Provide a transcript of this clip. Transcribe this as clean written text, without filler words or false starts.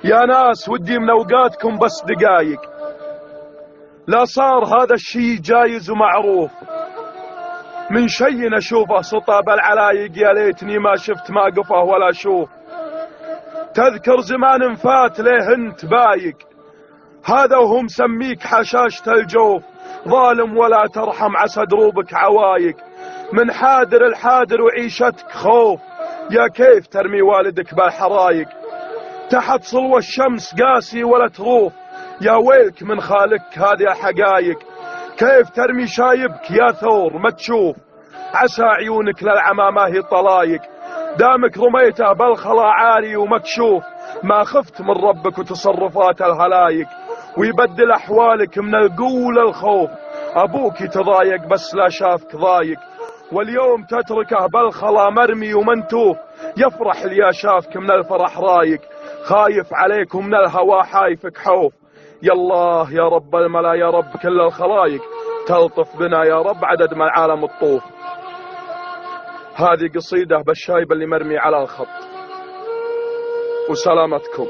يا ناس ودي من اوقاتكم بس دقايق. لا صار هذا الشي جايز ومعروف، من شي اشوفه سطى بالعلايق، يا ليتني ما شفت ما قفه ولا اشوف. تذكر زمان فات ليه انت بايق، هذا وهو مسميك حشاشة الجوف. ظالم ولا ترحم عسى دروبك عوايق، من حادر الحادر وعيشتك خوف. يا كيف ترمي والدك بالحرايق، تحت صلوى الشمس قاسي ولا تغوف. يا ويلك من خالك هذه الحقايق، كيف ترمي شايبك يا ثور ما تشوف. عسى عيونك للعمى ما هي طلايق، دامك رميته بالخلا عالي ومكشوف. ما خفت من ربك وتصرفات الهلايق، ويبدل احوالك من القوة للخوف. ابوك يتضايق بس لا شافك ضايق، واليوم تتركه بالخلا مرمي ومنتوف. يفرح اللي شافك من الفرح رايق، خايف عليك ومن الهوى حايفك خوف. يالله يا رب الملا يا رب كل الخلايق، تلطف بنا يا رب عدد ما العالم الطوف. هذه قصيدة بالشايب اللي مرمي على الخط، وسلامتكم.